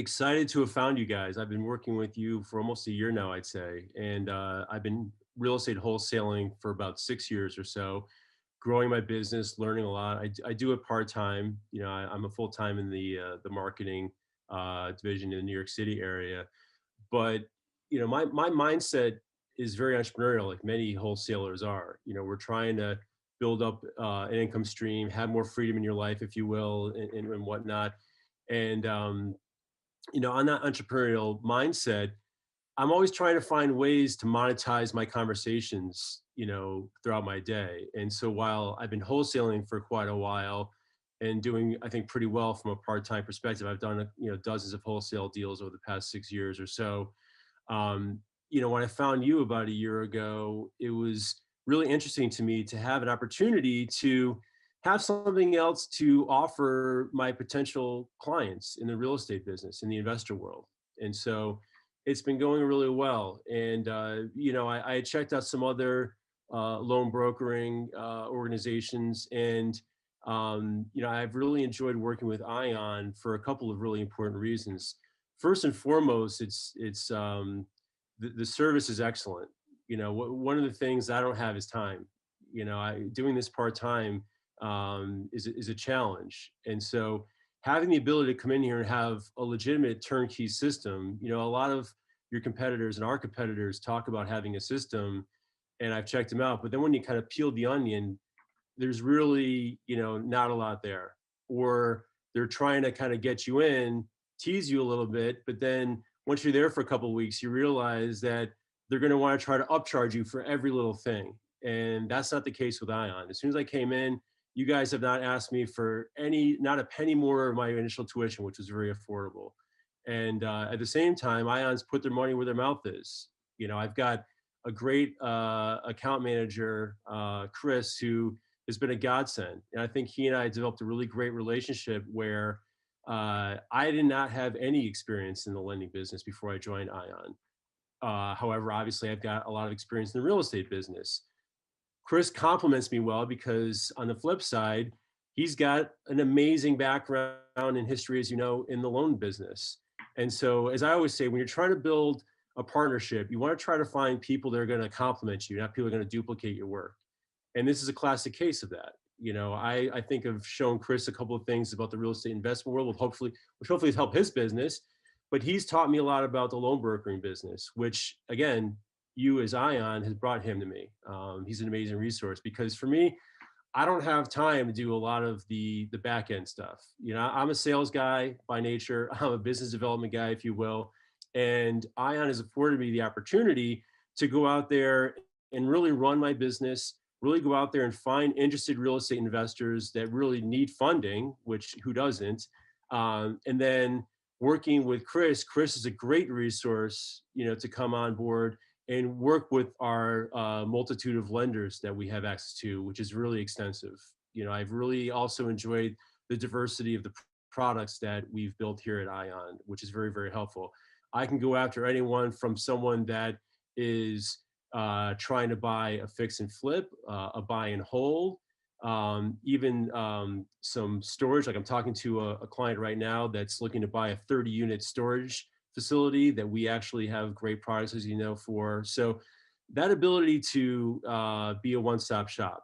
Excited to have found you guys. I've been working with you for almost a year now, I'd say. And I've been real estate wholesaling for about 6 years or so, growing my business, learning a lot. I do it part-time. I'm a full-time in the marketing division in the New York City area. But, my mindset is very entrepreneurial, like many wholesalers are. We're trying to build up an income stream, have more freedom in your life, if you will, and whatnot. And on that entrepreneurial mindset, I'm always trying to find ways to monetize my conversations, throughout my day. And so while I've been wholesaling for quite a while and doing, I think, pretty well from a part-time perspective, I've done, dozens of wholesale deals over the past 6 years or so. Um, when I found you about a year ago, it was really interesting to me to have an opportunity to have something else to offer my potential clients in the real estate business, in the investor world. And so it's been going really well. And, I had checked out some other loan brokering organizations. And, I've really enjoyed working with Ion for a couple of really important reasons. First and foremost, the service is excellent. One of the things I don't have is time. Doing this part time is a challenge, and so having the ability to come in here and have a legitimate turnkey system. A lot of your competitors and our competitors talk about having a system, and I've checked them out. But then when you kind of peel the onion, there's really, not a lot there. Or they're trying to kind of get you in, tease you a little bit, but then once you're there for a couple of weeks, you realize that they're going to want to try to upcharge you for every little thing. And that's not the case with Ion. As soon as I came in, you guys have not asked me for not a penny more of my initial tuition, which was very affordable. And at the same time, Ion's put their money where their mouth is. I've got a great account manager, Chris, who has been a godsend. And I think he and I developed a really great relationship where I did not have any experience in the lending business before I joined Ion. However, obviously, I've got a lot of experience in the real estate business. Chris compliments me well because on the flip side, he's got an amazing background and history, as you know, in the loan business. And so, as I always say, when you're trying to build a partnership, you want to try to find people that are going to compliment you, not people that are going to duplicate your work. And this is a classic case of that. I think I've shown Chris a couple of things about the real estate investment world, which hopefully has helped his business. But he's taught me a lot about the loan brokering business, which again, you as Ion has brought him to me. He's an amazing resource because for me, I don't have time to do a lot of the back end stuff. I'm a sales guy by nature. I'm a business development guy, if you will. And Ion has afforded me the opportunity to go out there and really run my business, really go out there and find interested real estate investors that really need funding, which who doesn't? And then working with Chris is a great resource, to come on board and work with our multitude of lenders that we have access to, which is really extensive. I've really also enjoyed the diversity of the products that we've built here at Ion, which is very, very helpful. I can go after anyone from someone that is trying to buy a fix and flip, a buy and hold, even some storage. Like I'm talking to a client right now that's looking to buy a 30-unit storage facility that we actually have great products, as you know, for. So that ability to be a one-stop shop,